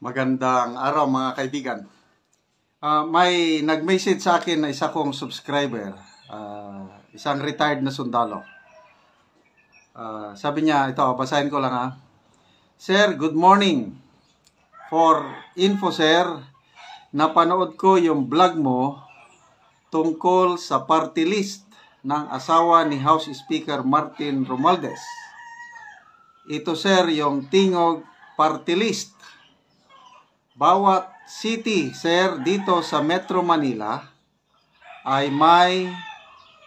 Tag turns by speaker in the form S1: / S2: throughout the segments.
S1: Magandang araw mga kaibigan. May nag-message sa akin na isa kong subscriber, isang retired na sundalo. Sabi niya, ito, basahin ko lang ha. Sir, good morning. For info sir, napanood ko yung vlog mo tungkol sa party list ng asawa ni House Speaker Martin Romualdez. Ito sir, yung Tingog party list. Bawat city, sir, dito sa Metro Manila ay may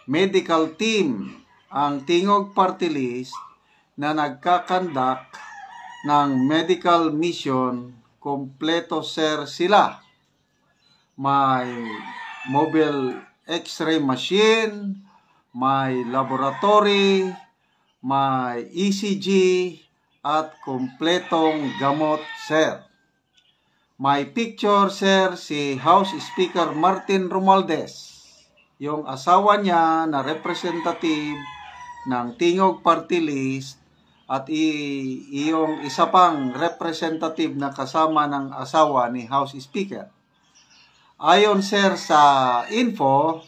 S1: medical team ang Tingog Party List na nagkakandak ng medical mission. Kompleto, sir, sila. May mobile x-ray machine, may laboratory, may ECG, at kompletong gamot, sir. May picture, sir, si House Speaker Martin Romualdez, yung asawa niya na representative ng Tingog Party List at yung isa pang representative na kasama ng asawa ni House Speaker. Ayon, sir, sa info,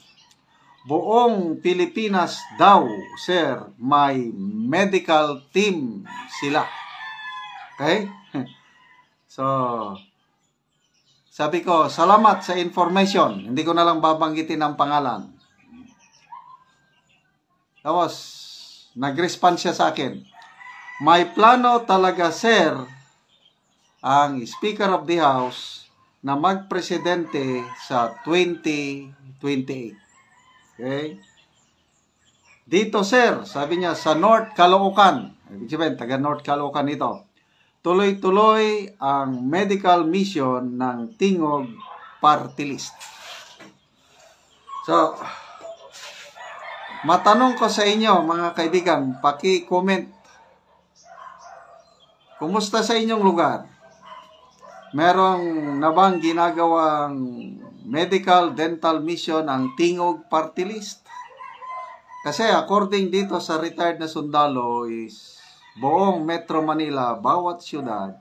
S1: buong Pilipinas daw, sir, may medical team sila. Okay? So, sabi ko, salamat sa information. Hindi ko na lang babanggitin ang pangalan. Tapos, nag-respond siya sa akin. May plano talaga, sir, ang Speaker of the House na magpresidente sa 2028. Okay? Dito, sir, sabi niya, sa North Caloocan. Ibig sabihin, taga North Caloocan ito. Tuloy-tuloy ang medical mission ng Tingog Party List. So, matanong ko sa inyo, mga kaibigan, paki-comment. Kumusta sa inyong lugar? Merong na bang ginagawang medical dental mission ang Tingog Party List? Kasi according dito sa retired na sundalo is buong Metro Manila, bawat syudad,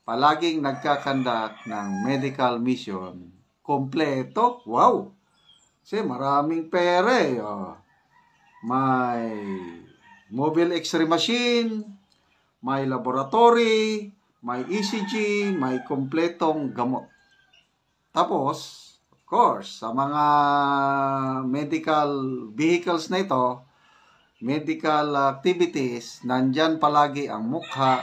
S1: palaging nagkakandak ng medical mission. Kompleto? Wow! Kasi maraming pera eh. May mobile x-ray machine, may laboratory, may ECG, may kompletong gamot. Tapos, of course, sa mga medical vehicles na ito, medical activities, nandyan palagi ang mukha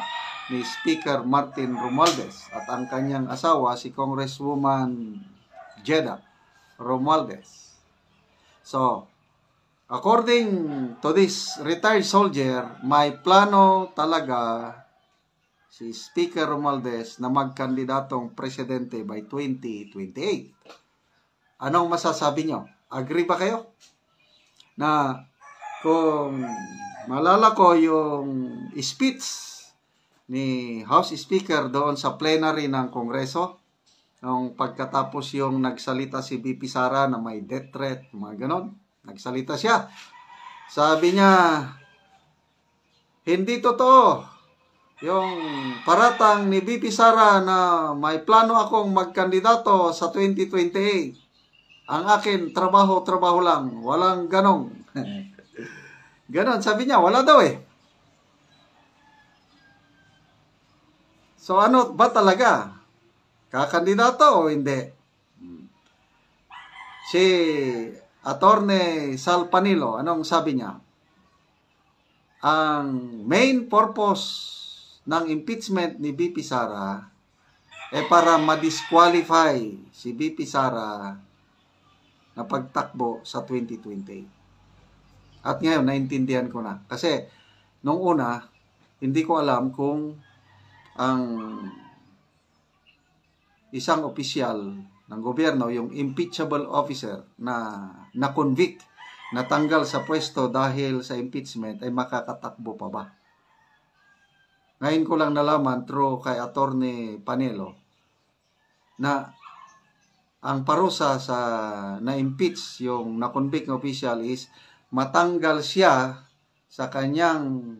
S1: ni Speaker Martin Romualdez at ang kanyang asawa, si Congresswoman Jeda Romualdez. So, according to this retired soldier, may plano talaga si Speaker Romualdez na magkandidatong presidente by 2028. Anong masasabi nyo? Agree ba kayo? Na kung malala ko yung speech ni House Speaker doon sa plenary ng Kongreso, nung pagkatapos yung nagsalita si BP Sara na may death threat, mga ganon, nagsalita siya. Sabi niya, hindi totoo yung paratang ni BP Sara na may plano akong magkandidato sa 2028. Ang akin, trabaho lang, walang ganong. Ganon, sabi niya, wala daw eh. So ano ba talaga? Kakandidato o hindi? Si Attorney Sal Panilo, anong sabi niya? Ang main purpose ng impeachment ni BP Sara ay para ma-disqualify si BP Sara na pagtakbo sa 2028. At ngayon, naintindihan ko na. Kasi, nung una, hindi ko alam kung ang isang opisyal ng gobyerno, yung impeachable officer na na-convict, natanggal sa pwesto dahil sa impeachment, ay makakatakbo pa ba? Ngayon ko lang nalaman through kay Attorney Panelo na ang parusa sa na-impeach yung na-convict na official is matanggal siya sa kanyang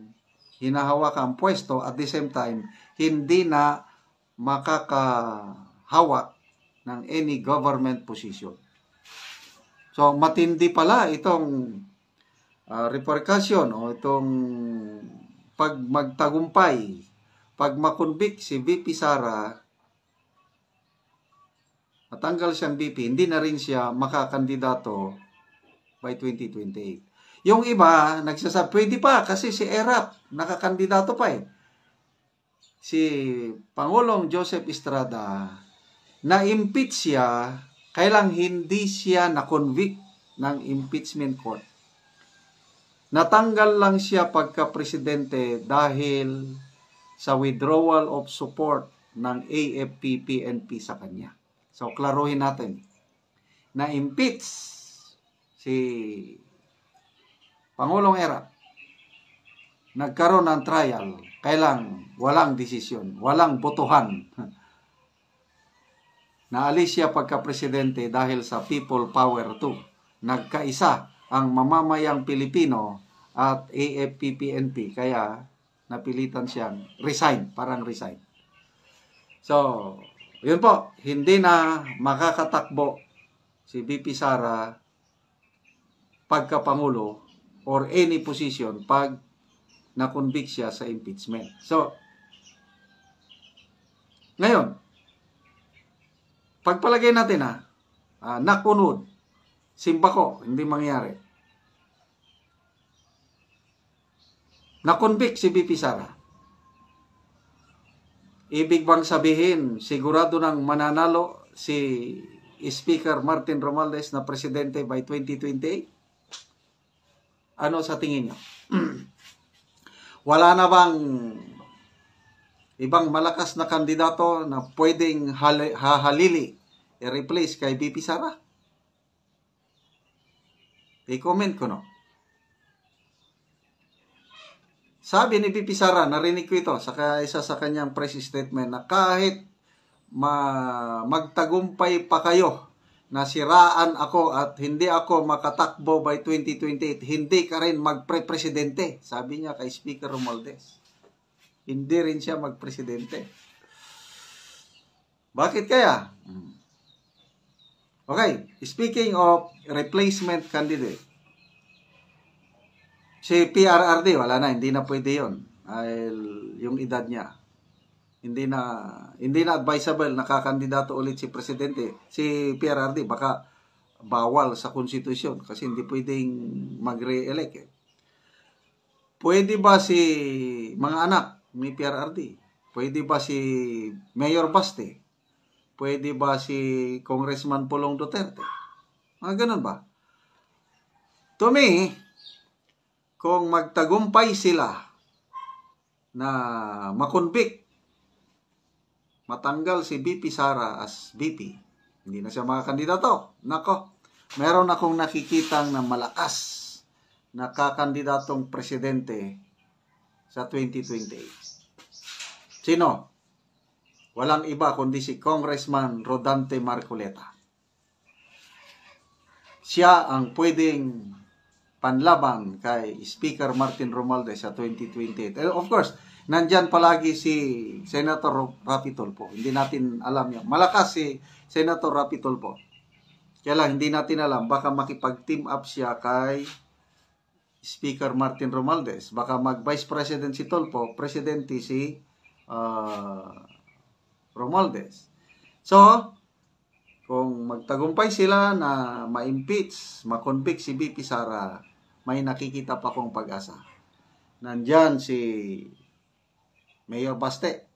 S1: hinahawakang pwesto at the same time, hindi na makakahawak ng any government position. So, matindi pala itong repercussion o itong pag magtagumpay, pag makonvict si VP Sara, matanggal siyang VP, hindi na rin siya makakandidato by 2028. Yung iba, nagsasabi, pwede pa kasi si Erap, nakakandidato pa eh. Si Pangulong Joseph Estrada, na-impeach siya, kailang hindi siya na-convict ng impeachment court. Natanggal lang siya pagka-presidente dahil sa withdrawal of support ng AFP-PNP sa kanya. So, klaruhin natin. Na-impeach si Pangulong Erap. Nagkaroon ng trial. Kailang walang desisyon, walang botohan. Naalis siya pagka-presidente dahil sa People Power 2. Nagkaisa ang mamamayang Pilipino at AFP-PNP. Kaya napilitan siyang resign, parang resign. So, yun po, hindi na makakatakbo si VP Sara pagkapangulo or any position pag na-convict siya sa impeachment. So, ngayon, pagpalagay natin nakunod, simbako, hindi mangyari. Na-convict si VP Sara. Ibig bang sabihin, sigurado nang mananalo si Speaker Martin Romualdez na presidente by 2028? Ano sa tingin niyo? Wala na bang ibang malakas na kandidato na pwedeng hahalili i-replace kay VP Sara? I-comment ko no. Sabi ni VP Sara, narinig ko ito sa isa sa kanyang press statement na kahit magtagumpay pa kayo na siraan ako at hindi ako makatakbo by 2028, hindi ka rin magpre-presidente. Sabi niya kay Speaker Romualdez. Hindi rin siya magpresidente. Bakit kaya? Okay, speaking of replacement candidate, si PRRD, wala na, hindi na pwede yun. Yung edad niya. Hindi na advisable na kakandidato ulit si presidente. Si PRRD, baka bawal sa konstitusyon kasi hindi pwedeng mag-re-elect eh. Pwede ba si mga anak ni PRRD? Pwede ba si Mayor Baste? Pwede ba si Congressman Pulong Duterte? Mga ganun ba? To me, kung magtagumpay sila na makonvict, matanggal si VP Sara as VP, hindi na siya makakandidato. Nako, meron akong nakikitang na malakas na kakandidatong presidente sa 2028. Sino? Walang iba kundi si Congressman Rodante Marcoleta. Siya ang pwedeng panlaban kay Speaker Martin Romualdez sa 2028. Of course, nandyan palagi si Senator Rapi Tulfo. Hindi natin alam yan. Malakas si Senator Rapi Tulfo. Kaya lang, hindi natin alam. Baka makipag-team up siya kay Speaker Martin Romualdez. Baka mag-Vice President si Tulfo, Presidente si Romualdez. So, kung magtagumpay sila na ma-impeach, ma-convict si VP Sara, may nakikita pa kong pag-asa. Nandyan si Mayor Baste.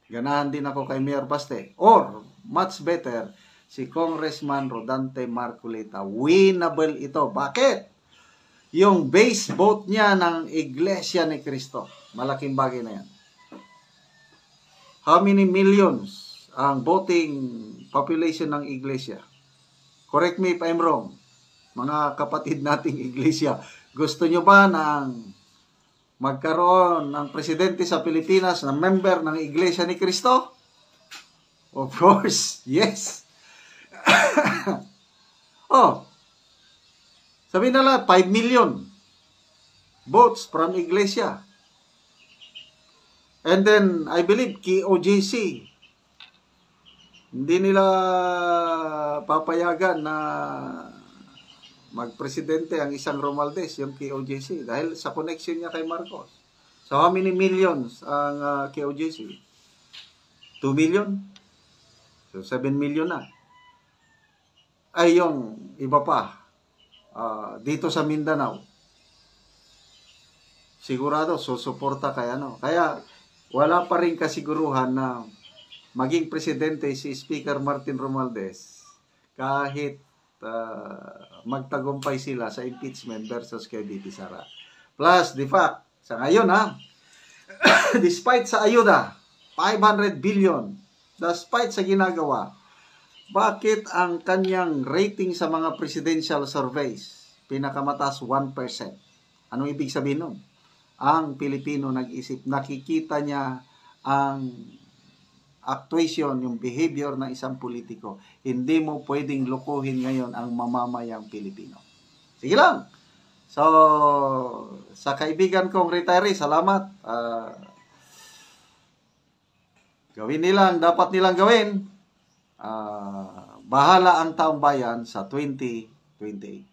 S1: Ganahan din ako kay Mayor Baste. Or, much better, si Congressman Rodante Marcoleta. Winnable ito. Bakit? Yung base vote niya ng Iglesia ni Cristo. Malaking bagay na yan. How many millions ang voting population ng Iglesia? Correct me if I'm wrong. Mga kapatid nating Iglesia, gusto nyo ba ng magkaroon ng presidente sa Pilipinas na member ng Iglesia ni Cristo? Of course, yes. Sabihin na lang, 5 million votes from Iglesia. And then, I believe, KOJC, hindi nila papayagan na magpresidente ang isang Romualdez, yung KOJC, dahil sa connection niya kay Marcos. So, how many millions ang KOJC? 2 million? So, 7 million na. Ay, yung iba pa, dito sa Mindanao, sigurado, susuporta kay ano. Kaya, wala pa rin kasiguruhan na maging presidente si Speaker Martin Romualdez kahit magtagumpay sila sa impeachment versus kay BP Sara. Plus, the fact, sa ngayon despite sa ayuda, 500 billion, despite sa ginagawa, bakit ang kanyang rating sa mga presidential surveys, pinakamataas 1%? Anong ibig sabihin nun? Ang Pilipino nag-isip, nakikita niya ang actuation, yung behavior ng isang politiko. Hindi mo pwedeng lukuhin ngayon ang mamamayang Pilipino. Sige lang. So, sa kaibigan kong retiree, salamat. Gawin nilang, dapat nilang gawin. Bahala ang taong bayan sa 2028.